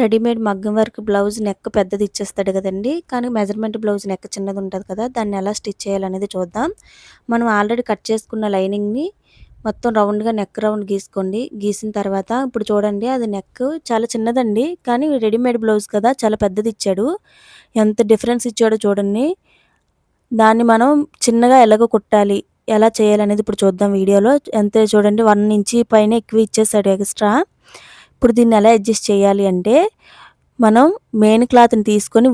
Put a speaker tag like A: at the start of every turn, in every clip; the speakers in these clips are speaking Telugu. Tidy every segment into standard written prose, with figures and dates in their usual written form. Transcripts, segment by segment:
A: రెడీమేడ్ మగ్గం వర్క్ బ్లౌజ్ నెక్ పెద్దది ఇచ్చేస్తాడు కదండీ! కానీ మెజర్‌మెంట్ బ్లౌజ్ నెక్ చిన్నది ఉంటది కదా! దాన్ని ఎలా స్టిచ్ చేయాలనేది చూద్దాం. మనం ఆల్రెడీ కట్ చేసుకున్న లైనింగ్‌ని మొత్తం రౌండ్‌గా నెక్ రౌండ్ గీసుకోండి. గీసిన తర్వాత ఇప్పుడు చూడండి అది నెక్ చాలా చిన్నదండి. కానీ రెడీమేడ్ బ్లౌజ్ కదా! చాలా పెద్దది ఇచ్చాడు. ఎంత డిఫరెన్స్ ఇచ్చాడో చూడండి. దాన్ని మనం చిన్నగా ఎలాగ కుట్టాలి, ఎలా చేయాలనేది ఇప్పుడు చూద్దాం వీడియోలో. అంతే చూడండి 1 ఇంచీ పైన ఎక్కువ ఇచ్చేసాడు ఎక్స్‌ట్రా. ఇప్పుడు దీన్ని ఎలా అడ్జస్ట్ చేయాలి అంటే, మనం మెయిన్ క్లాత్‌ని తీసుకొని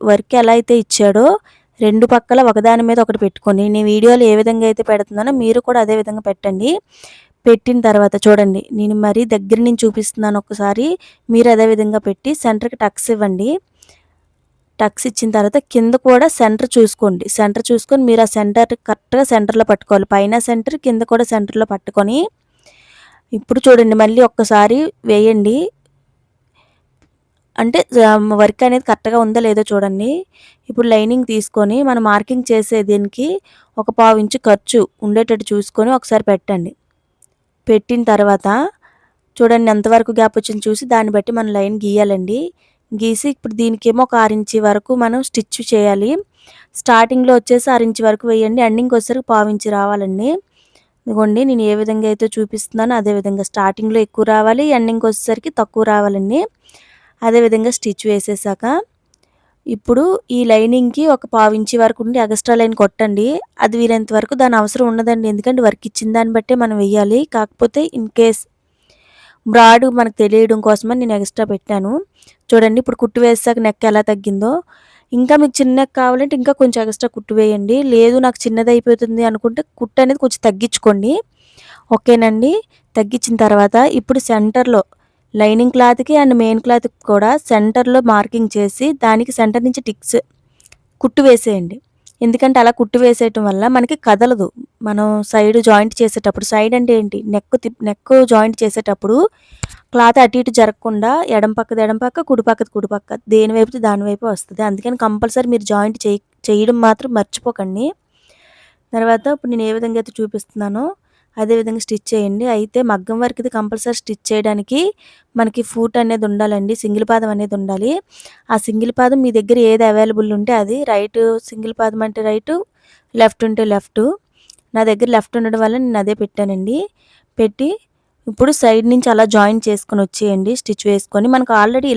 A: వర్క్ ఎలా అయితే ఇచ్చాడో 2 పక్కల ఒకదాని మీద ఒకటి పెట్టుకొని, నేను వీడియోలో ఏ విధంగా అయితే పెడుతున్నానో మీరు కూడా అదే విధంగా పెట్టండి. పెట్టిన తర్వాత చూడండి, నేను మరీ దగ్గర నుంచి చూపిస్తున్నాను ఒక్కసారి. మీరు అదే విధంగా పెట్టి సెంటర్‌కి టక్స్ ఇవ్వండి. టక్స్ ఇచ్చిన తర్వాత కింద కూడా సెంటర్ చూసుకోండి. సెంటర్ చూసుకొని మీరు ఆ సెంటర్ కరెక్ట్‌గా సెంటర్‌లో పట్టుకోవాలి. పైన సెంటర్, కింద కూడా సెంటర్‌లో పట్టుకొని, ఇప్పుడు చూడండి మళ్ళీ ఒక్కసారి వేయండి. అంటే వర్క్ అనేది కరెక్ట్‌గా ఉందో లేదో చూడండి. ఇప్పుడు లైనింగ్ తీసుకొని మనం మార్కింగ్ చేసే దీనికి ఒక పావు ఇంచు ఖర్చు ఉండేటట్టు చూసుకొని ఒకసారి పెట్టండి. పెట్టిన తర్వాత చూడండి ఎంతవరకు గ్యాప్ వచ్చిందో చూసి దాన్ని బట్టి మనం లైన్ గీయాలండి. గీసి ఇప్పుడు దీనికేమో ఒక 6 ఇంచ్ వరకు మనం స్టిచ్ చేయాలి. స్టార్టింగ్‌లో వచ్చేసి 6 ఇంచ్ వరకు వేయండి. ఎండింగ్‌కి వచ్చేసరికి పావు ఇంచ్ రావాలండి. ఇదిగోండి నేను ఏ విధంగా అయితే చూపిస్తున్నానో అదే విధంగా స్టార్టింగ్‌లో ఎక్కువ రావాలి. ఎండింగ్‌కి వచ్చేసరికి తక్కువ రావాలండి. అదే విధంగా స్టిచ్ వేసేసాక ఇప్పుడు ఈ లైనింగ్‌కి ఒక పావించి వరకు ఉండి ఎగస్ట్రా లైన్ కొట్టండి. అది వీలైనంత వరకు దాని అవసరం ఉండదండి. ఎందుకంటే వర్క్ ఇచ్చిన దాన్ని బట్టే మనం వెయ్యాలి. కాకపోతే ఇన్ కేస్ బ్రాడ్ మనకు తెలియడం కోసమని నేను ఎగస్ట్రా పెట్టాను. చూడండి ఇప్పుడు కుట్టు వేసాక నెక్ ఎలా తగ్గిందో. ఇంకా మీకు చిన్న నెక్ కావాలంటే ఇంకా కొంచెం ఎగస్ట్రా కుట్టు వేయండి. లేదు నాకు చిన్నది అయిపోతుంది అనుకుంటే కుట్టు అనేది కొంచెం తగ్గించుకోండి. ఓకేనండి. తగ్గించిన తర్వాత ఇప్పుడు సెంటర్‌లో లైనింగ్ క్లాత్‌కి అండ్ మెయిన్ క్లాత్‌కి కూడా సెంటర్‌లో మార్కింగ్ చేసి దానికి సెంటర్ నుంచి టిక్స్ కుట్టు వేసేయండి. ఎందుకంటే అలా కుట్టు వేసేయటం వల్ల మనకి కదలదు. మనం సైడ్ జాయింట్ చేసేటప్పుడు సైడ్ అంటే ఏంటి? నెక్ జాయింట్ చేసేటప్పుడు క్లాత్ అటు ఇటు జరగకుండా ఎడమ పక్కది ఎడమ పక్క, కుడి పక్కది కుడి పక్క దేని వైపుది దాని వైపే వస్తది. అందుకని కంపల్సరీ మీరు జాయింట్ చేయడం మాత్రం మర్చిపోకండి. తర్వాత ఇప్పుడు నేను ఏ విధంగా అయితే చూపిస్తున్నానో అదే విధంగా స్టిచ్ చేయండి. అయితే మగ్గం వర్క్‌ది కంపల్సరీ స్టిచ్ చేయడానికి మనకి ఫూట్ అనేది ఉండాలండి. సింగిల్ పాదం అనేది ఉండాలి. ఆ సింగిల్ పాదం మీ దగ్గర ఏది అవైలబుల్ ఉంటే అది. సింగిల్ పాదం అంటే రైటు, లెఫ్ట్ ఉంటే లెఫ్టు. నా దగ్గర లెఫ్ట్ ఉండడం వల్ల నేను అదే పెట్టానండి. పెట్టి ఇప్పుడు సైడ్ నుంచి అలా జాయిన్ చేసుకొని వచ్చేయండి స్టిచ్ వేసుకొని. మనకు ఆల్రెడీ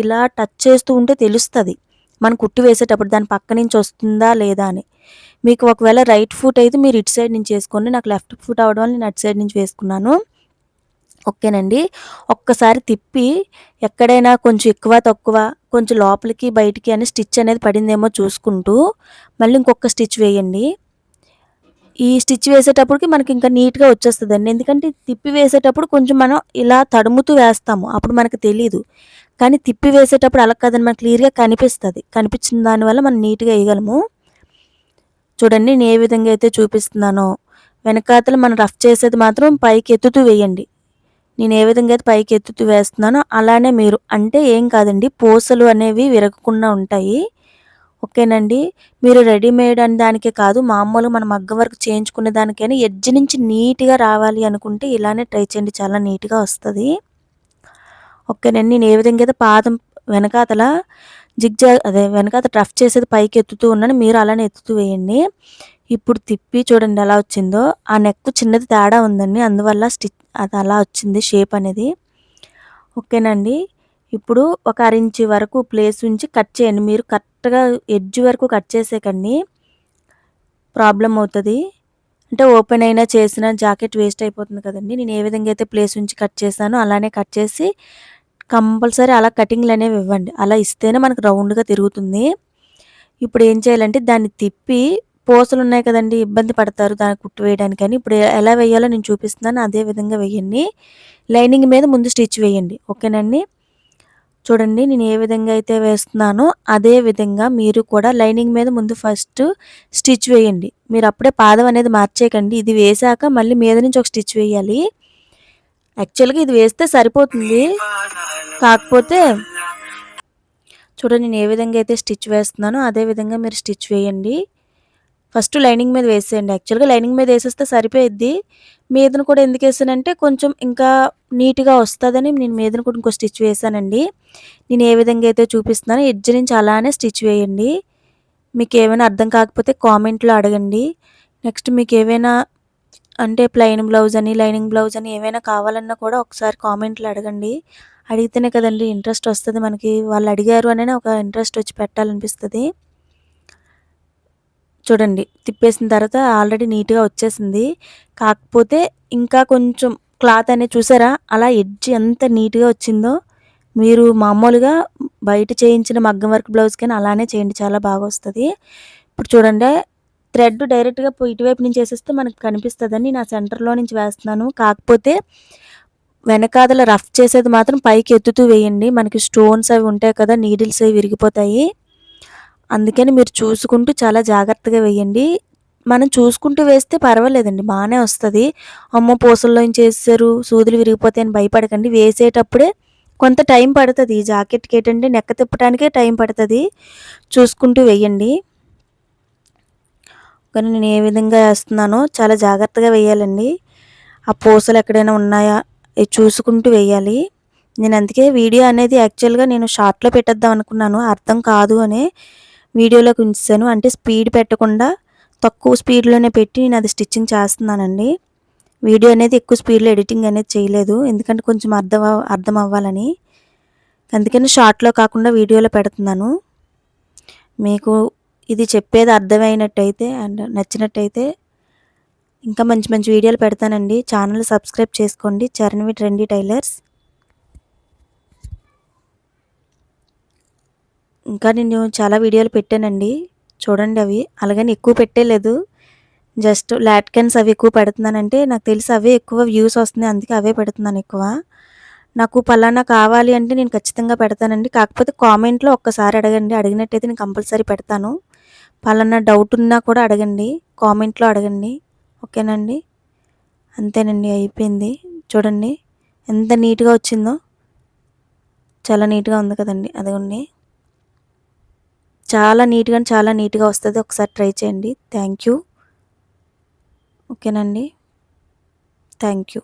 A: ఇలా టచ్ చేస్తూ ఉంటే తెలుస్తది. మనం కుట్టు వేసేటప్పుడు దాని పక్క నుంచి వస్తుందా లేదా అని. మీకు ఒకవేళ రైట్ ఫుట్ అయితే మీరు ఇటు సైడ్ నుంచి వేసుకోండి. నాకు లెఫ్ట్ ఫుట్ అవ్వడం వల్ల నేను అటు సైడ్ నుంచి వేసుకున్నాను. ఓకేనండి. ఒక్కసారి తిప్పి ఎక్కడైనా కొంచెం ఎక్కువ, తక్కువ, కొంచెం లోపలికి, బయటికి అని స్టిచ్ అనేది పడిందేమో చూసుకుంటూ మళ్ళీ ఇంకొక స్టిచ్ వేయండి. ఈ స్టిచ్ వేసేటప్పటికి మనకి ఇంకా నీట్‌గా వచ్చేస్తదండి. ఎందుకంటే తిప్పి వేసేటప్పుడు కొంచెం మనం ఇలా తడుముతూ వేస్తాము. అప్పుడు మనకు తెలీదు. కానీ తిప్పి వేసేటప్పుడు అలా కాదండి మనకు క్లియర్‌గా కనిపిస్తది. కనిపించిన దానివల్ల మనం నీట్‌గా వేయగలము. చూడండి నేను ఏ విధంగా అయితే చూపిస్తున్నానో వెనకాతల మనం రఫ్ చేసేది మాత్రం పైకి ఎత్తుతూ వేయండి. నేను ఏ విధంగా అయితే పైకి ఎత్తుతూ వేస్తున్నానో అలానే మీరు అంటే ఏం కాదండి పూసలు అనేవి విరగకుండా ఉంటాయి. ఓకేనండి. మీరు రెడీమేడ్ అని దానికే కాదు మామూలుగా మనం మగ్గం వర్క్ చేయించుకునే దానికైనా ఎడ్జ్ నుంచి నీట్‌గా రావాలి అనుకుంటే ఇలానే ట్రై చేయండి. చాలా నీట్‌గా వస్తది. ఓకేనండి. నేను ఏ విధంగా అయితే పాదం వెనకాతల వెనకాతల రఫ్ చేసేది పైకి ఎత్తుతూ ఉన్నాను. మీరు అలానే ఎత్తుతూ వేయండి. ఇప్పుడు తిప్పి చూడండి ఎలా వచ్చిందో. ఆ నెక్ చిన్నది తేడా ఉందండి. అందువల్ల అది అలా వచ్చింది షేప్ అనేది. ఓకేనండి. ఇప్పుడు ఒక అరించి వరకు ప్లేస్ ఉంచి కట్ చేయండి. మీరు కరెక్ట్‌గా ఎడ్జ్ వరకు కట్ చేసేయకండి. ప్రాబ్లమ్ అవుతది. అంటే ఓపెన్ అయినా చేసినా జాకెట్ వేస్ట్ అయిపోతుంది కదండీ! నేను ఏ విధంగా అయితే ప్లేస్ ఉంచి కట్ చేశానో అలానే కట్ చేసి కంపల్సరీ అలా కటింగ్‌లనేవి ఇవ్వండి. అలా ఇస్తేనే మనకు రౌండ్‌గా తిరుగుతుంది. ఇప్పుడు ఏం చేయాలంటే దాన్ని తిప్పి పూసలున్నాయి కదండీ! ఇబ్బంది పడతారు దానికి కుట్టు వేయడానికని. ఇప్పుడు ఎలా వేయాలో నేను చూపిస్తున్నాను. అదే విధంగా వేయండి. లైనింగ్ మీద ముందు స్టిచ్ వేయండి. ఓకేనండి. చూడండి నేను ఏ విధంగా అయితే వేస్తున్నానో అదే విధంగా మీరు కూడా లైనింగ్ మీద ముందు ఫస్ట్ స్టిచ్ వేయండి. మీరు అప్పుడే పాదం అనేది మార్చేయకండి. ఇది వేసాక మళ్ళీ మీద నుంచి ఒక స్టిచ్ వేయాలి. యాక్చువల్‌గా ఇది వేస్తే సరిపోతుంది. కాకపోతే చూడండి నేను ఏ విధంగా అయితే స్టిచ్ వేస్తున్నానో అదే విధంగా మీరు స్టిచ్ వేయండి. ఫస్ట్ లైనింగ్ మీద వేసేయండి. యాక్చువల్‌గా లైనింగ్ మీద ఏసేస్తే సరిపోయిద్ది. మీదన కూడా ఎందుకేసానంటే కొంచెం ఇంకా నీట్‌గా వస్తదని నేను మీదన కూడా ఇంకో స్టిచ్ వేశానండి. నేను ఏ విధంగా అయితే చూపిస్తున్నానో ఎడ్జ్ నుంచి అలానే స్టిచ్ వేయండి. మీకేమైనా అర్థం కాకపోతే కామెంట్‌లో అడగండి. నెక్స్ట్ మీకేవైనా అంటే ప్లెయిన్ బ్లౌజ్ అని, లైనింగ్ బ్లౌజ్ అని ఏవైనా కావాలన్నా కూడా ఒకసారి కామెంట్‌లో అడగండి. అడిగితేనే కదండీ ఇంట్రెస్ట్ వస్తది మనకి. వాళ్ళు అడిగారు అననే ఒక ఇంట్రెస్ట్ వచ్చి పెట్టాలనిపిస్తది. చూడండి తిప్పేసిన తర్వాత ఆల్రెడీ నీట్‌గా వచ్చేసింది. కాకపోతే ఇంకా కొంచెం క్లాత్ అనేది చూసారా? అలా ఎడ్జ్ ఎంత నీట్‌గా వచ్చిందో, మీరు మామూలుగా బయట చేయించిన మగ్గం వర్క్ బ్లౌజ్‌కైనా అలానే చేయండి. చాలా బాగొస్తది. ఇప్పుడు చూడండి థ్రెడ్ డైరెక్ట్‌గా ఇటువైపు నుంచి ఏసేస్తే మనకు కనిపిస్తదని నా సెంటర్‌లో నుంచి వేస్తున్నాను. కాకపోతే వెనకాదల రఫ్ చేసేది మాత్రం పైకి ఎత్తుతూ వేయండి. మనకి స్టోన్స్ అవి ఉంటాయి కదా! నీడిల్స్ అవి విరిగిపోతాయి. అందుకని మీరు చూసుకుంటూ చాలా జాగ్రత్తగా వేయండి. మనం చూసుకుంటూ వేస్తే పర్వాలేదండి బానే వస్తది. అమ్మో! పూసల్లోంచి ఏసేశారు, సూదులు విరిగిపోతాయని భయపడకండి. వేసేటప్పుడే కొంత టైం పడతది. ఈ జాకెట్‌కేటంటే నెక్క తిప్పటానికే టైం పడతది. చూసుకుంటూ వేయండి. కానీ నేను ఏ విధంగా ఏస్తున్నానో చాలా జాగ్రత్తగా వేయాలండి. ఆ పూసలు ఎక్కడైనా ఉన్నాయా? ఇవి చూసుకుంటూ వేయాలి. నేను అందుకే వీడియో అనేది యాక్చువల్‌గా నేను షార్ట్‌లో పెట్టేద్దాం అనుకున్నాను. అర్థం కాదు అనే వీడియోలోకి ఉంచేసాను. అంటే స్పీడ్ పెట్టకుండా తక్కువ స్పీడ్‌లోనే పెట్టి నేను అది స్టిచ్చింగ్ చేస్తున్నానండి. వీడియో అనేది ఎక్కువ స్పీడ్‌లో ఎడిటింగ్ అనేది చేయలేదు. ఎందుకంటే కొంచెం అర్థం అవ్వాలని. అందుకని షార్ట్‌లో కాకుండా వీడియోలో పెడుతున్నాను. మీకు ఇది చెప్పేది అర్థమైనట్టయితే అండ్ నచ్చినట్టయితే ఇంకా మంచి మంచి వీడియోలు పెడతానండి. ఛానల్ సబ్స్క్రైబ్ చేసుకోండి. చరణ్వి ట్రెండీ టైలర్స్. ఇంకా నేను చాలా వీడియోలు పెట్టానండి. చూడండి అవి. అలాగని ఎక్కువ పెట్టేలేదు. జస్ట్ లాట్కన్స్ అవి ఎక్కువ పెడుతున్నానంటే నాకు తెలిసి అవే ఎక్కువ వ్యూస్ వస్తున్నాయి. అందుకే అవే పెడుతున్నాను ఎక్కువ. నాకు పలానా కావాలి అంటే నేను ఖచ్చితంగా పెడతానండి. కాకపోతే కామెంట్‌లో ఒక్కసారి అడగండి. అడిగినట్టయితే నేను కంపల్సరీ పెడతాను. పలానా డౌట్ ఉన్నా కూడా అడగండి. కామెంట్‌లో అడగండి. ఓకేనండి. అంతేనండి అయిపోయింది. చూడండి ఎంత నీట్‌గా వచ్చిందో. చాలా నీట్‌గా ఉంది కదండీ! అదిగోండి. చాలా నీట్‌గా వస్తది. ఒకసారి ట్రై చేయండి. Thank you. ఓకేనండి. Thank you.